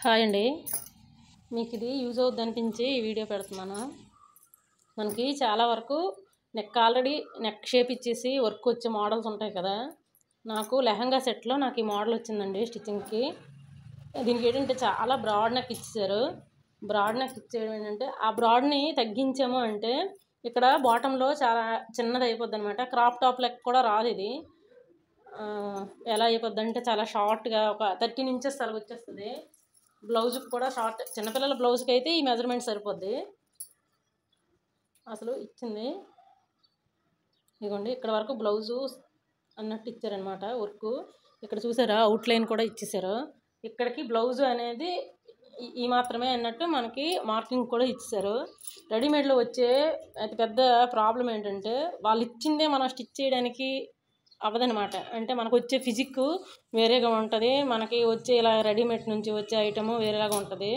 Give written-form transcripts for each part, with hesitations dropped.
Hi అండి. మీకు ఇది యూజ్ అవుద్ది అనిపించి ఈ వీడియో పెడుతున్నాను. మనకి చాలా వరకు ఆల్రెడీ నెక్ షేప్ ఇచ్చేసి వర్క్ వచ్చే మోడల్స్ ఉంటాయి కదా. నాకు లెహంగా సెట్లో నాకు ఈ మోడల్ వచ్చిందండి స్టిచ్చింగ్కి. దీనికి ఏంటంటే చాలా బ్రాడ్ నెక్ ఇచ్చేసారు. బ్రాడ్ నెక్ ఇచ్చేయడం ఏంటంటే ఆ బ్రాడ్ని తగ్గించాము అంటే ఇక్కడ బాటంలో చాలా చిన్నది అయిపోద్ది అనమాట. క్రాప్ టాప్ లెక్క కూడా రాదు ఇది. ఎలా అయిపోద్ది అంటే చాలా షార్ట్గా ఒక 13 ఇంచెస్ అలా వచ్చేస్తుంది. బ్లౌజ్కి కూడా షార్ట్, చిన్నపిల్లల బ్లౌజ్కి అయితే ఈ మెజర్మెంట్ సరిపోద్ది. అసలు ఇచ్చింది ఇదిగోండి, ఇక్కడ వరకు బ్లౌజు అన్నట్టు ఇచ్చారనమాట. వర్క్ ఇక్కడ చూసారా, అవుట్లైన్ కూడా ఇచ్చేసారు. ఇక్కడికి బ్లౌజు అనేది ఈ మాత్రమే అన్నట్టు మనకి మార్కింగ్ కూడా ఇచ్చేసారు. రెడీమేడ్లో వచ్చే అతి పెద్ద ప్రాబ్లం ఏంటంటే వాళ్ళు ఇచ్చిందే మనం స్టిచ్ చేయడానికి అవ్వదనమాట. అంటే మనకు వచ్చే ఫిజిక్ వేరేగా ఉంటుంది, మనకి వచ్చే ఇలా రెడీమేడ్ నుంచి వచ్చే ఐటము వేరేలాగా ఉంటుంది.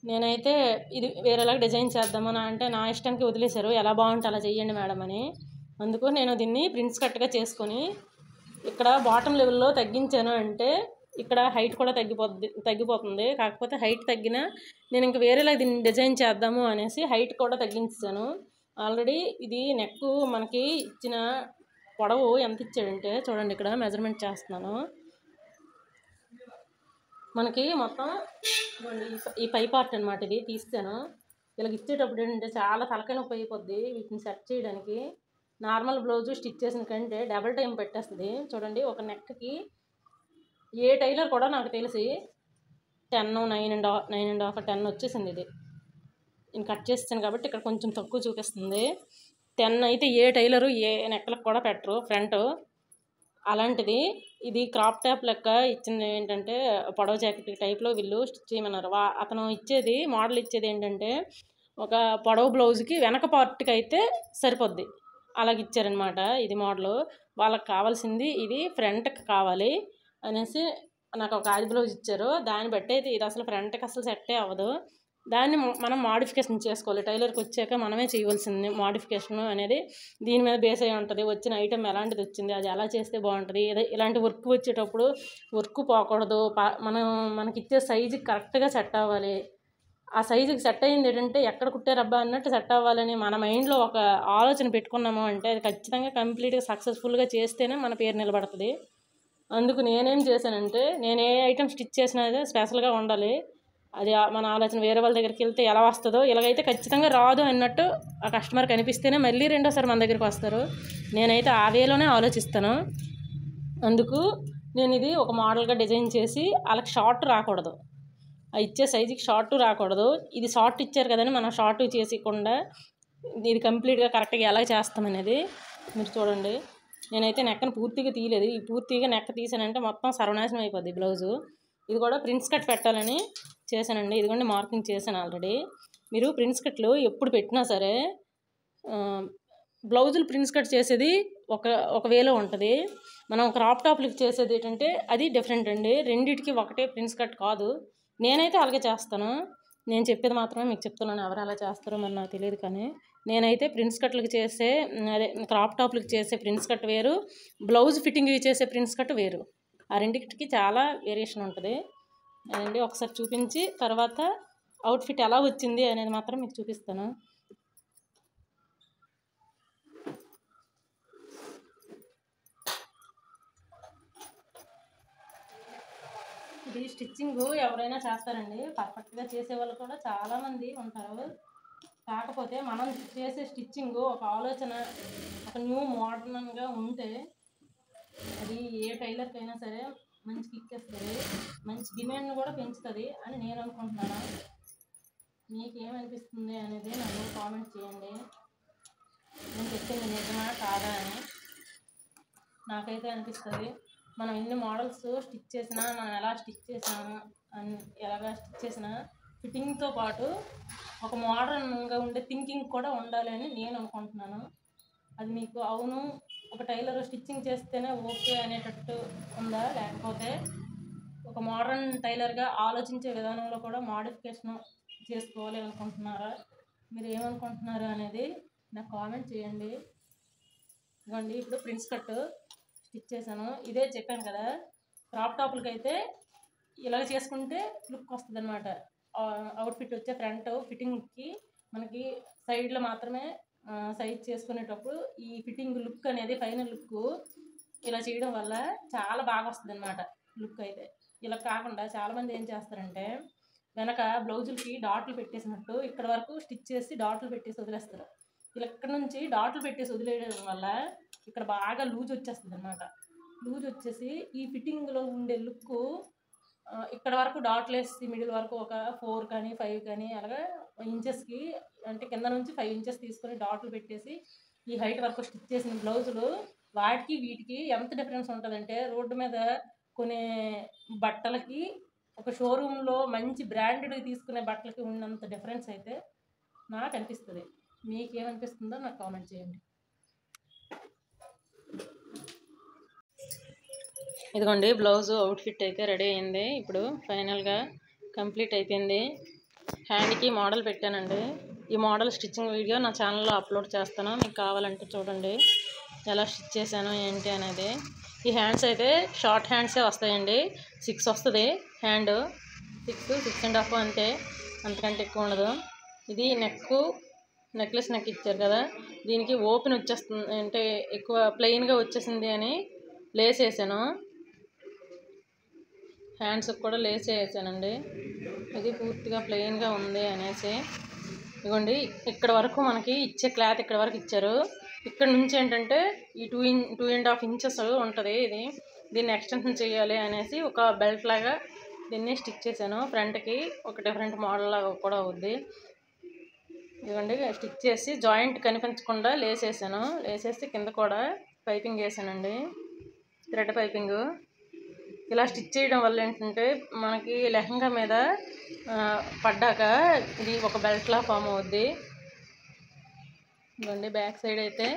నేనైతే ఇది వేరేలాగా డిజైన్ చేద్దామని అంటే నా ఇష్టానికి వదిలేశారు. ఎలా బాగుంటే అలా చెయ్యండి మేడం అని. అందుకు నేను దీన్ని ప్రిన్స్ కట్గా చేసుకొని ఇక్కడ బాటమ్ లెవెల్లో తగ్గించాను అంటే ఇక్కడ హైట్ కూడా తగ్గిపోతుంది. కాకపోతే హైట్ తగ్గినా నేను ఇంక వేరేలా దీన్ని డిజైన్ చేద్దాము అనేసి హైట్ కూడా తగ్గించాను. ఆల్రెడీ ఇది నెక్ మనకి ఇచ్చిన పొడవు ఎంత ఇచ్చాడంటే చూడండి, ఇక్కడ మెజర్మెంట్ చేస్తున్నాను. మనకి మొత్తం ఈ పై పార్ట్ అనమాట. ఇది తీస్తాను. ఇలాగ ఇచ్చేటప్పుడు ఏంటంటే చాలా తలకాయ నొప్పి అయిపోద్ది వీటిని సెట్ చేయడానికి. నార్మల్ బ్లౌజు స్టిచ్ చేసిన కంటే డబల్ టైం పెట్టేస్తుంది. చూడండి, ఒక నెక్కి ఏ టైలర్ కూడా నాకు తెలిసి 10, 9.5, 10 వచ్చేసింది. ఇది నేను కట్ చేస్తాను కాబట్టి ఇక్కడ కొంచెం తక్కువ చూపిస్తుంది. 10 అయితే ఏ టైలరు ఏ నెక్కలకు కూడా పెట్టరు ఫ్రంట్. అలాంటిది ఇది క్రాప్ టాప్ లెక్క ఇచ్చింది. ఏంటంటే పొడవ జాకెట్ టైప్లో వీళ్ళు స్టిచ్ చేయమన్నారు. అతను ఇచ్చేది మోడల్ ఇచ్చేది ఏంటంటే ఒక పొడవ బ్లౌజ్కి వెనక పార్ట్కి అయితే సరిపోద్ది, అలాగ ఇచ్చారనమాట. ఇది మోడలు వాళ్ళకి కావాల్సింది ఇది ఫ్రంట్కి కావాలి అనేసి నాకు ఒక ఆది బ్లౌజ్ ఇచ్చారు. దాన్ని బట్టి అయితే ఇది అసలు ఫ్రంట్కి అసలు సెట్టే అవ్వదు. దాన్ని మనం మాడిఫికేషన్ చేసుకోవాలి. టైలర్కి వచ్చాక మనమే చేయవలసింది మోడిఫికేషన్ అనేది. దీని మీద బేస్ అయి ఉంటుంది. వచ్చిన ఐటెం ఎలాంటిది వచ్చింది, అది ఎలా చేస్తే బాగుంటుంది. ఇలాంటి వర్క్ వచ్చేటప్పుడు వర్క్ పోకూడదు. మనకి ఇచ్చే సైజుకి కరెక్ట్గా సెట్ అవ్వాలి. ఆ సైజుకి సెట్ అయ్యింది ఏంటంటే ఎక్కడ కుట్టారబ్బా అన్నట్టు సెట్ అవ్వాలని మన మైండ్లో ఒక ఆలోచన పెట్టుకున్నాము అంటే అది ఖచ్చితంగా కంప్లీట్గా సక్సెస్ఫుల్గా చేస్తేనే మన పేరు నిలబడుతుంది. అందుకు నేనేం చేశానంటే నేను ఏ ఐటెం స్టిచ్ చేసినా స్పెషల్గా ఉండాలి. అది మన ఆలోచన. వేరే వాళ్ళ దగ్గరికి వెళ్తే ఎలా వస్తుందో ఇలాగైతే ఖచ్చితంగా రాదు అన్నట్టు ఆ కస్టమర్కి అనిపిస్తేనే మళ్ళీ రెండోసారి మన దగ్గరికి వస్తారు. నేనైతే ఆ వేలోనే ఆలోచిస్తాను. అందుకు నేను ఇది ఒక మోడల్గా డిజైన్ చేసి వాళ్ళకి షార్ట్ రాకూడదు, ఆ ఇచ్చే సైజుకి షార్ట్ రాకూడదు. ఇది షార్ట్ ఇచ్చారు కదని మనం షార్ట్ చేసేయకుండా ఇది కంప్లీట్గా కరెక్ట్గా ఎలా చేస్తామనేది మీరు చూడండి. నేనైతే నెక్కను పూర్తిగా తీయలేదు. ఈ పూర్తిగా నెక్క తీసానంటే మొత్తం సర్వనాశనం అయిపోద్ది బ్లౌజు. ఇది కూడా ప్రిన్స్ కట్ పెట్టాలని చేశానండి. ఇదిగోండి, మార్కింగ్ చేశాను ఆల్రెడీ. మీరు ప్రిన్స్ కట్లు ఎప్పుడు పెట్టినా సరే బ్లౌజులు ప్రిన్స్ కట్ చేసేది ఒక వేలో ఉంటుంది. మనం క్రాప్ టాప్లకి చేసేది ఏంటంటే అది డిఫరెంట్ అండి. రెండిటికి ఒకటే ప్రిన్స్ కట్ కాదు. నేనైతే అలాగే చేస్తాను. నేను చెప్పేది మాత్రమే మీకు చెప్తున్నాను. ఎవరు అలా చేస్తారో మరి నాకు తెలియదు, కానీ నేనైతే ప్రిన్స్ కట్లకి చేసే క్రాప్ టాప్లకి చేసే ప్రిన్స్ కట్ వేరు, బ్లౌజ్ ఫిట్టింగ్ చేసే ప్రిన్స్ కట్ వేరు. ఆ రెండింటికి చాలా వేరియేషన్ ఉంటుంది. అదండి ఒకసారి చూపించి తర్వాత అవుట్ఫిట్ ఎలా వచ్చింది అనేది మాత్రం మీకు చూపిస్తాను. ఇది స్టిచ్చింగ్ ఎవరైనా చేస్తారండి, పర్ఫెక్ట్గా చేసేవాళ్ళు కూడా చాలామంది ఉంటారు. కాకపోతే మనం చేసే స్టిచ్చింగ్ ఒక ఆలోచన, ఒక న్యూ మోడర్న్గా ఉంటే అది ఏ టైలర్కి అయినా సరే మంచి కిక్ ఇస్తుంది, మంచి డిమాండ్ను కూడా పెంచుతుంది అని నేను అనుకుంటున్నాను. మీకేమనిపిస్తుంది అనేది నన్ను కామెంట్ చేయండి. నేను చెప్పింది నిజమా కాదా అని. నాకైతే అనిపిస్తుంది. మనం ఎన్ని మోడల్స్ స్టిచ్ చేసినా, మనం ఎలా స్టిచ్ చేసాము అని ఎలాగా స్టిచ్ చేసినా ఫిట్టింగ్తో పాటు ఒక మోడర్న్గా ఉండే థింకింగ్ కూడా ఉండాలి అని నేను అనుకుంటున్నాను. అది మీకు అవును ఒక టైలర్ స్టిచ్చింగ్ చేస్తేనే ఓకే అనేటట్టు ఉందా, లేకపోతే ఒక మోడర్న్ టైలర్గా ఆలోచించే విధానంలో కూడా మోడిఫికేషన్ చేసుకోవాలి అనుకుంటున్నారా? మీరు ఏమనుకుంటున్నారు అనేది నాకు కామెంట్ చేయండి. ఇవ్వండి, ఇప్పుడు ప్రిన్స్ కట్ స్టిచ్ చేశాను. ఇదే చెప్పాను కదా, క్రాప్ టాపులకి అయితే ఇలాగ చేసుకుంటే లుక్ వస్తుంది అనమాట. అవుట్ఫిట్ వచ్చే ఫ్రంట్ ఫిట్టింగ్కి మనకి సైడ్లో మాత్రమే సైజ్ చేసుకునేటప్పుడు ఈ ఫిట్టింగ్ లుక్ అనేది ఫైనల్ లుక్ ఇలా చేయడం వల్ల చాలా బాగా వస్తుంది అనమాట లుక్ అయితే. ఇలా కాకుండా చాలామంది ఏం చేస్తారంటే వెనక బ్లౌజులకి డాట్లు పెట్టేసినట్టు ఇక్కడ వరకు స్టిచ్ చేసి డాట్లు పెట్టేసి వదిలేస్తారు. ఇలా ఇక్కడ నుంచి డాట్లు పెట్టేసి వదిలేయడం వల్ల ఇక్కడ బాగా లూజ్ వచ్చేస్తుంది అనమాట. లూజ్ వచ్చేసి ఈ ఫిట్టింగ్లో ఉండే లుక్ ఇక్కడ వరకు డాట్లు వేసి మిడిల్ వరకు ఒక 4 కానీ 5 కానీ అలాగా ఇంచెస్కి, అంటే కింద నుంచి 5 ఇంచెస్ తీసుకొని డాట్లు పెట్టేసి ఈ హైట్ వరకు స్టిచ్ చేసిన బ్లౌజులు వాటికి వీటికి ఎంత డిఫరెన్స్ ఉంటుందంటే రోడ్డు మీద కొనే బట్టలకి ఒక షోరూంలో మంచి బ్రాండెడ్ తీసుకునే బట్టలకి ఉన్నంత డిఫరెన్స్ అయితే నాకు అనిపిస్తుంది. మీకేమనిపిస్తుందో నాకు కామెంట్ చేయండి. ఇదిగోండి బ్లౌజ్ అవుట్ఫిట్ అయితే రెడీ అయింది. ఇప్పుడు ఫైనల్గా కంప్లీట్ అయిపోయింది. హ్యాండ్కి మోడల్ పెట్టానండి. ఈ మోడల్ స్టిచ్చింగ్ వీడియో నా ఛానల్లో అప్లోడ్ చేస్తాను, మీకు కావాలంటే చూడండి ఎలా స్టిచ్ చేశాను ఏంటి అనేది. ఈ హ్యాండ్స్ అయితే షార్ట్ హ్యాండ్సే వస్తాయండి. 6 వస్తుంది హ్యాండ్, 6.5 అంతే, అంతకంటే ఎక్కువ ఉండదు. ఇది నెక్లెస్ నెక్ ఇచ్చారు కదా, దీనికి ఓపెన్ వచ్చేస్తుంది, అంటే ఎక్కువ ప్లెయిన్గా వచ్చేసింది అని లేస్ వేసాను. హ్యాండ్స్కి కూడా లేస్ వేసానండి. ఇది పూర్తిగా ప్లెయిన్గా ఉంది అనేసి. ఇదిగోండి ఇక్కడ వరకు మనకి ఇచ్చే క్లాత్ ఇక్కడ వరకు ఇచ్చారు. ఇక్కడ నుంచి ఏంటంటే ఈ 2.5 ఇంచెస్ ఉంటుంది. దీన్ని ఎక్స్టెన్షన్ చేయాలి అనేసి ఒక బెల్ట్ లాగా దీన్ని స్టిచ్ చేశాను. ఫ్రంట్కి ఒక డిఫరెంట్ మోడల్ లాగా కూడా అవుద్ది. ఇదిగోండి స్టిచ్ చేసి జాయింట్ కనిపించకుండా లేసేసాను. లేసేసి కింద కూడా పైపింగ్ వేసానండి, థ్రెడ్ పైపింగ్. ఇలా స్టిచ్ చేయడం వల్ల ఏంటంటే మనకి లెహంగా మీద పడ్డాక ఇది ఒక బెల్ట్లా ఫామ్ అవుద్ది. ఇదిగోండి బ్యాక్ సైడ్ అయితే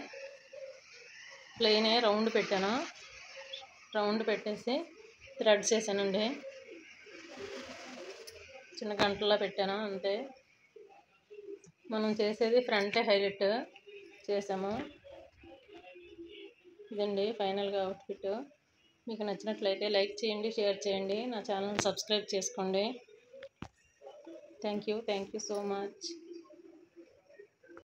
ప్లెయినే రౌండ్ పెట్టాను. రౌండ్ పెట్టేసి థ్రెడ్స్ వేసానండి, చిన్న గంటలా పెట్టాను అంతే. మనం చేసేది ఫ్రంటే హైలైట్ చేసాము. ఇదండి ఫైనల్గా అవుట్ఫిట్. మీకు నచ్చినట్లయితే లైక్ చేయండి, షేర్ చేయండి, నా ఛానల్ సబ్స్క్రైబ్ చేసుకోండి. Thank you so much.